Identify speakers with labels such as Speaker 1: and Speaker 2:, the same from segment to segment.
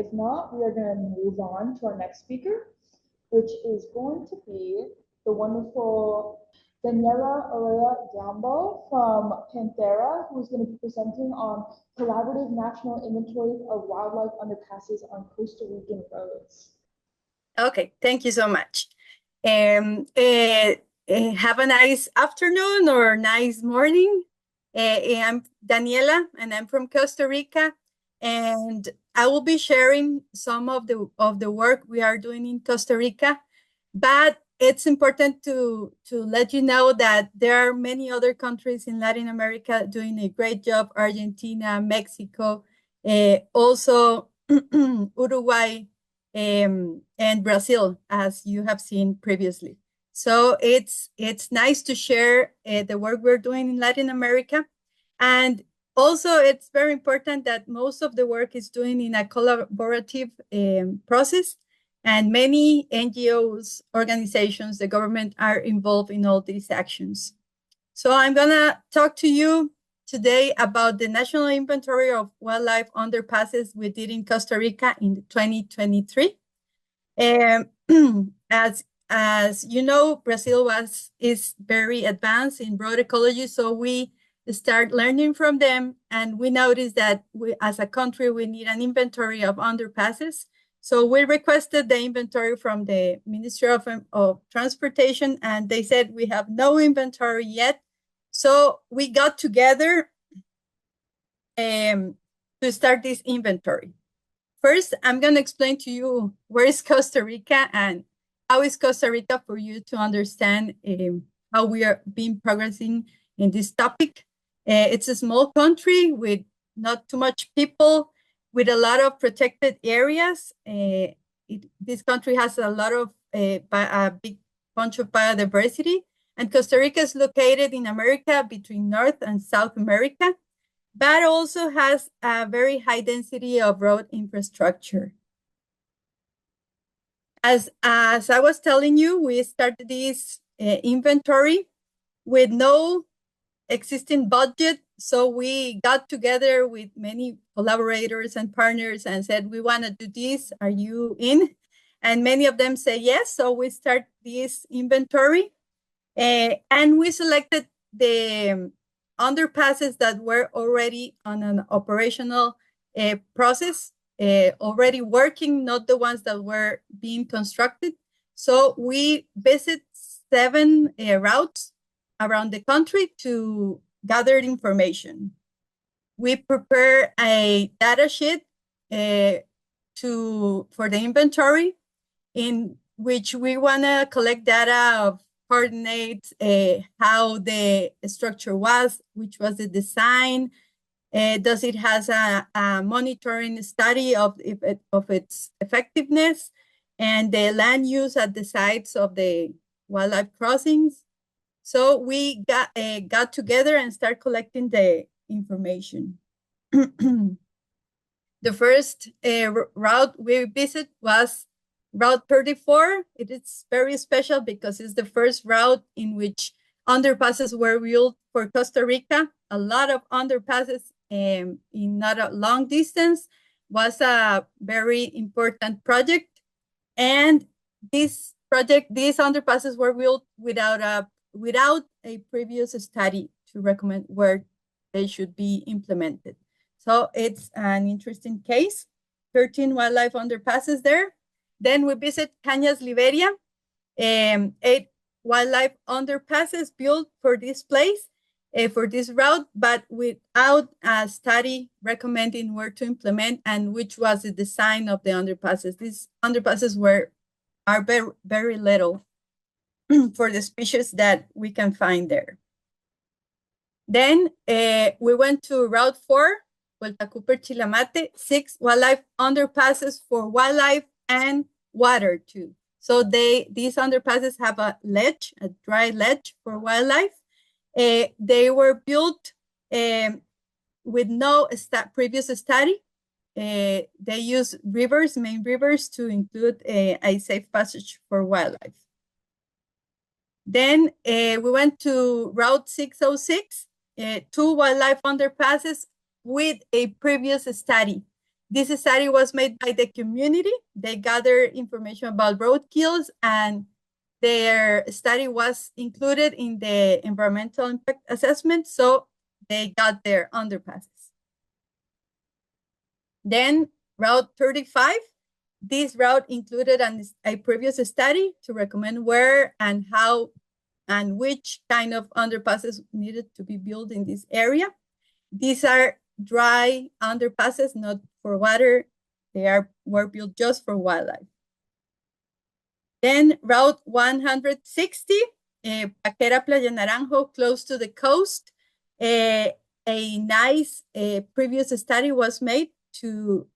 Speaker 1: If not, we are going to move on to our next speaker, which is going to be the wonderful Daniela Araya-Gambo from PANTHERA, who is going to be presenting on collaborative national inventory of wildlife underpasses on Costa Rican roads.
Speaker 2: Okay, thank you so much. Have a nice afternoon or nice morning. I'm Daniela, and I'm from Costa Rica, and I will be sharing some of the work we are doing in Costa Rica. But it's important to let you know that there are many other countries in Latin America doing a great job: Argentina, Mexico, also Uruguay, and Brazil, as you have seen previously. So it's nice to share the work we're doing in Latin America. And also, it's very important that most of the work is doing in a collaborative process. And many NGOs, organizations, the government are involved in all these actions. So I'm going to talk to you today about the National Inventory of Wildlife Underpasses we did in Costa Rica in 2023. As you know, Brazil is very advanced in road ecology, so we start learning from them, and we noticed that as a country, we need an inventory of underpasses. So we requested the inventory from the Ministry of Transportation, and they said we have no inventory yet. So we got together to start this inventory. First, I'm going to explain to you where is Costa Rica and how is Costa Rica for you to understand how we are being progressing in this topic. It's a small country with not too much people, with a lot of protected areas. This country has a lot of a big bunch of biodiversity, and Costa Rica is located in America between North and South America, but also has a very high density of road infrastructure. As I was telling you, we started this inventory with no existing budget. So we got together with many collaborators and partners and said, we want to do this. Are you in? And many of them say yes. So we start this inventory. And we selected the underpasses that were already on an operational process, already working, not the ones that were being constructed. So we visit 7 routes around the country to gather information. We prepare a data sheet for the inventory, in which we want to collect data of coordinates, how the structure was, which was the design, does it has a monitoring study of its effectiveness, and the land use at the sites of the wildlife crossings. So we got together and start collecting the information. The first route we visit was Route 34. It is very special because it's the first route in which underpasses were built for Costa Rica. A lot of underpasses in not a long distance. Was a very important project. And this project, these underpasses were built without a previous study to recommend where they should be implemented. So it's an interesting case. 13 wildlife underpasses there. Then we visit Cañas Liberia, 8 wildlife underpasses built for this place, for this route, but without a study recommending where to implement and which was the design of the underpasses. These underpasses are very, very little for the species that we can find there. Then we went to Route 4, Vuelta Cooper Chilamate, 6 wildlife underpasses for wildlife and water too. So these underpasses have a ledge, a dry ledge for wildlife. They were built with no previous study. They use rivers, main rivers, to include a safe passage for wildlife. Then we went to Route 606, 2 wildlife underpasses with a previous study. This study was made by the community. They gathered information about roadkills, and their study was included in the environmental impact assessment, so they got their underpasses. Then Route 35, this route included a previous study to recommend where and how and which kind of underpasses needed to be built in this area. These are dry underpasses, not for water. They were built just for wildlife. Then Route 160, Paquera Playa Naranjo, close to the coast. A nice previous study was made to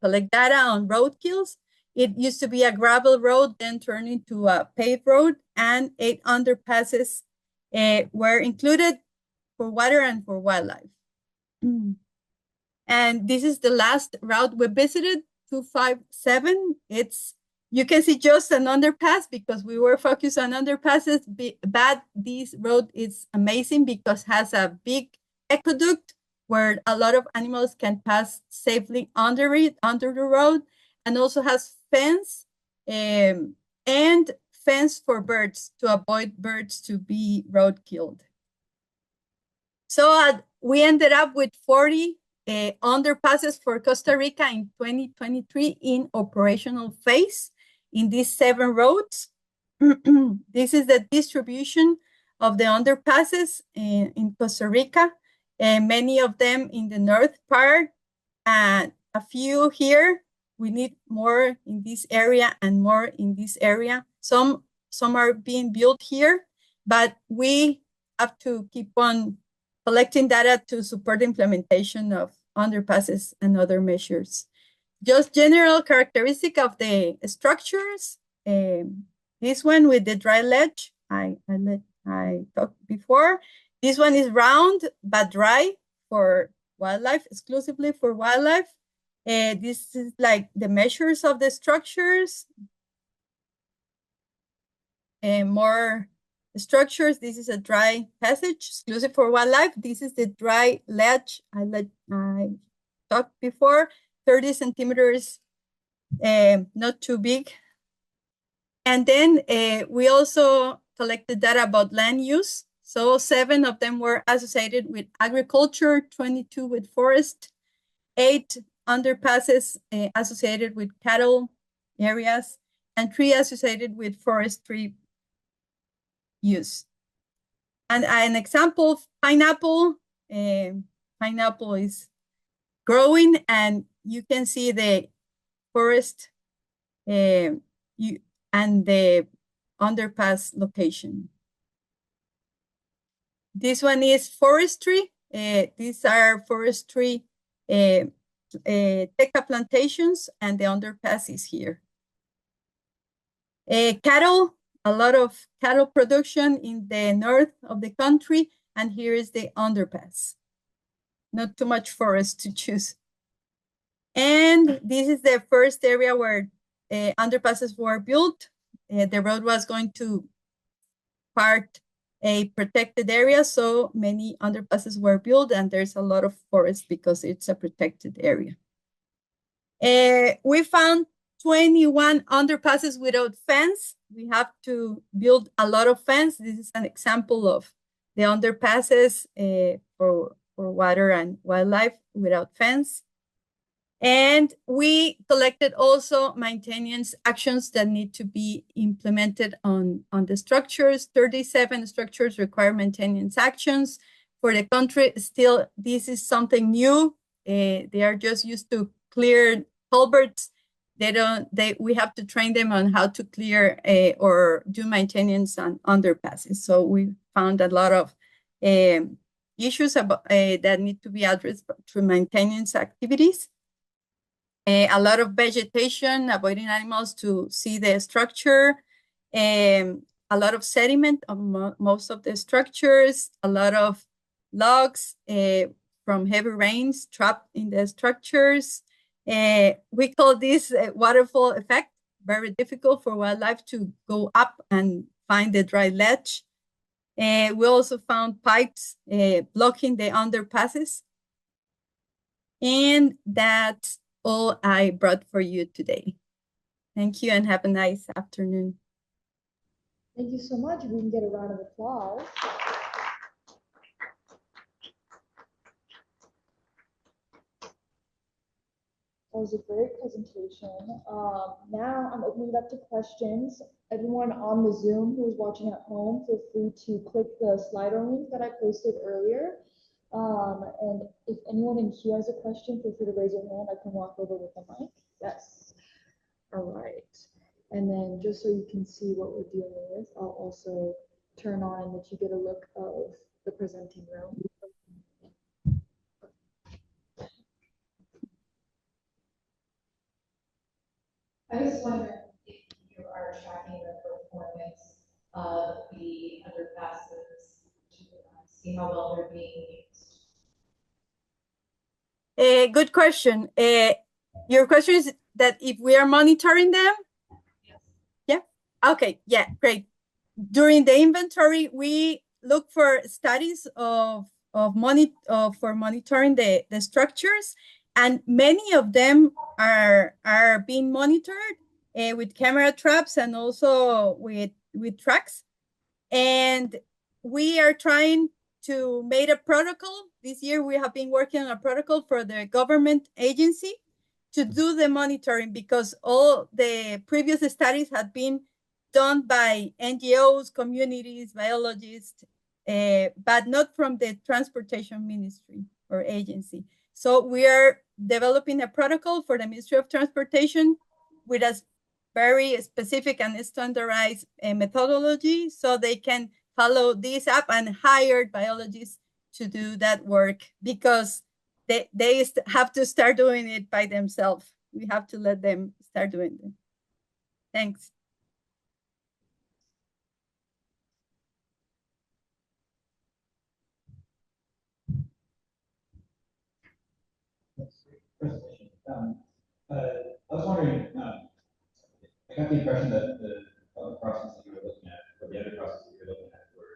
Speaker 2: collect data on roadkills. It used to be a gravel road, then turned into a paved road, and 8 underpasses were included for water and for wildlife. And this is the last route we visited, 257. You can see just an underpass because we were focused on underpasses, but this road is amazing because it has a big aqueduct where a lot of animals can pass safely under the road, and also has fence and fence for birds to avoid birds to be road killed. So we ended up with 40 underpasses for Costa Rica in 2023 in operational phase in these 7 roads. This is the distribution of the underpasses in Costa Rica, and many of them in the north part, and a few here. We need more in this area and more in this area. Some are being built here, but we have to keep on collecting data to support the implementation of underpasses and other measures. Just general characteristic of the structures. This one with the dry ledge, I talked before. This one is round but dry for wildlife, exclusively for wildlife. This is like the measures of the structures. More structures. This is a dry passage, exclusive for wildlife. This is the dry ledge I talked before, 30 centimeters, not too big. And then we also collected data about land use. So 7 of them were associated with agriculture, 22 with forest, 8 underpasses associated with cattle areas, and 3 associated with forestry use. And an example, pineapple. Pineapple is growing, and you can see the forest and the underpass location. This one is forestry. These are forestry teca plantations, and the underpass is here. Cattle, a lot of cattle production in the north of the country, and here is the underpass. Not too much forest to choose. And this is the first area where underpasses were built. The road was going to part a protected area, so many underpasses were built, and there's a lot of forest because it's a protected area. We found 21 underpasses without fence. We have to build a lot of fence. This is an example of the underpasses for water and wildlife without fence. And we collected also maintenance actions that need to be implemented on the structures. 37 structures require maintenance actions. For the country, still, this is something new. They are just used to clear culverts. We have to train them on how to clear or do maintenance on underpasses. So we found a lot of issues about, that need to be addressed through maintenance activities. A lot of vegetation, avoiding animals to see the structure, a lot of sediment on most of the structures, a lot of logs from heavy rains trapped in the structures. We call this waterfall effect, very difficult for wildlife to go up and find the dry ledge. We also found pipes blocking the underpasses, and that all I brought for you today. Thank you and have a nice afternoon.
Speaker 1: Thank you so much. We can get a round of applause. That was a great presentation. Now I'm opening it up to questions. Everyone on the Zoom who is watching at home, feel free to click the Slido link that I posted earlier. And if anyone in here has a question, feel free to raise your hand. I can walk over with the mic. Yes. All right. And then just so you can see what we're dealing with, I'll also turn on and let you get a look of the presenting room.
Speaker 3: I was wondering if you are tracking the performance of the underpasses to see how well they're being used.
Speaker 2: Good question. Your question is that if we are monitoring them?
Speaker 3: Yes.
Speaker 2: Yeah. Okay. Yeah. Great. During the inventory, we look for studies for monitoring the structures, and many of them are being monitored with camera traps and also with tracks. And we are trying to make a protocol. This year we have been working on a protocol for the government agency to do the monitoring, because all the previous studies had been done by NGOs, communities, biologists, but not from the transportation ministry or agency. So we are developing a protocol for the Ministry of Transportation with a very specific and standardized methodology, so they can follow this up and hire biologists to do that work, because they have to start doing it by themselves. We have to let them start doing it. Thanks.
Speaker 4: Presentation. I was wondering, I got the impression that the process that you were looking at, or the other process that you were looking at, were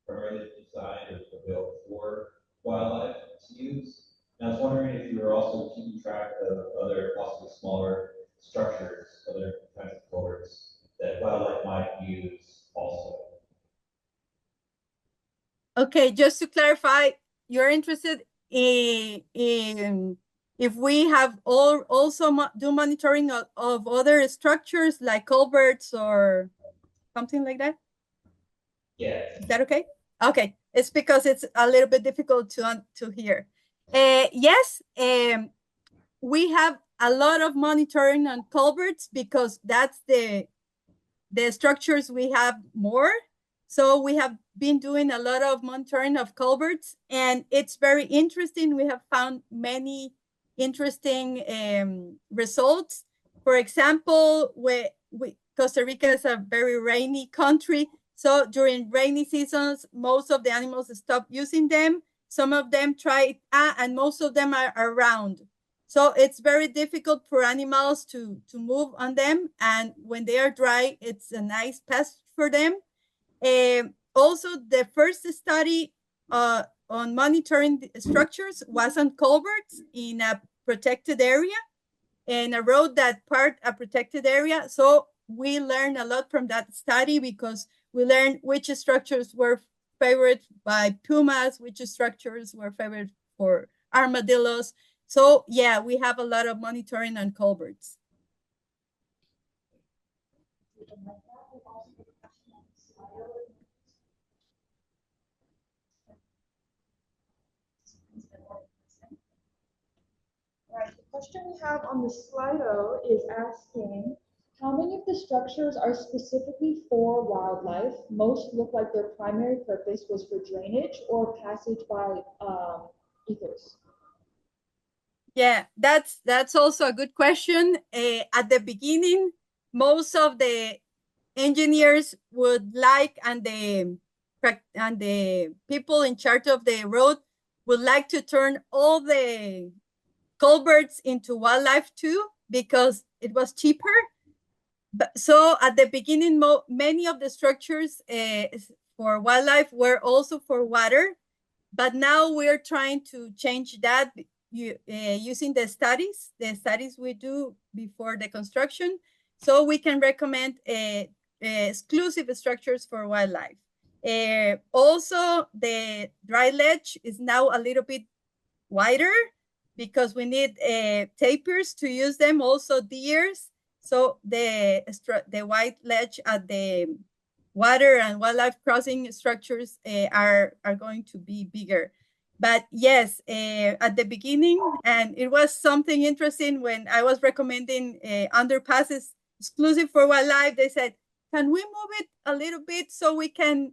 Speaker 4: primarily designed or built for wildlife to use. And I was wondering if you were also keeping track of other possibly smaller structures, other kinds of culverts that wildlife might use also.
Speaker 2: Okay, just to clarify, you're interested in if we have also do monitoring of other structures like culverts or something like that?
Speaker 4: Yeah.
Speaker 2: Is that okay? Okay, it's because it's a little bit difficult to hear. Yes, we have a lot of monitoring on culverts because that's the structures we have more. So we have been doing a lot of monitoring of culverts, and it's very interesting. We have found many interesting results. For example, Costa Rica is a very rainy country. So during rainy seasons, most of the animals stop using them. Some of them try, and most of them are around. So it's very difficult for animals to move on them. And when they are dry, it's a nice pest for them. Also, the first study on monitoring the structures was on culverts in a protected area, and a road that part a protected area. So we learned a lot from that study, because we learned which structures were favored by pumas, which structures were favored for armadillos. So yeah, we have a lot of monitoring on culverts.
Speaker 1: All right, the question we have on the Slido is asking, how many of the structures are specifically for wildlife? Most look like their primary purpose was for drainage or passage by ethers.
Speaker 2: Yeah, that's also a good question. At the beginning, most of the engineers would like, and the people in charge of the road would like to turn all the culverts into wildlife too, because it was cheaper. But so at the beginning, many of the structures for wildlife were also for water, but now we're trying to change that using the studies we do before the construction, so we can recommend exclusive structures for wildlife. Also, the dry ledge is now a little bit wider because we need tapirs to use them, also deers. So the wide ledge at the water and wildlife crossing structures are going to be bigger. But yes, at the beginning, and it was something interesting when I was recommending underpasses exclusive for wildlife, they said, can we move it a little bit so we can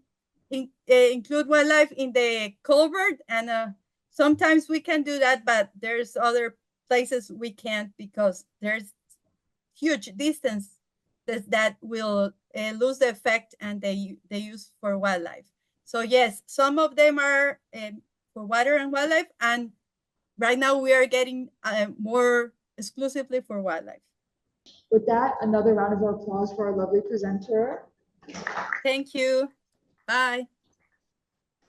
Speaker 2: include wildlife in the culvert? And sometimes we can do that, but there's other places we can't because there's huge distance that will lose the effect and they use for wildlife. So yes, some of them are for water and wildlife, and right now we are getting more exclusively for wildlife.
Speaker 1: With that, another round of applause for our lovely presenter.
Speaker 2: Thank you. Bye.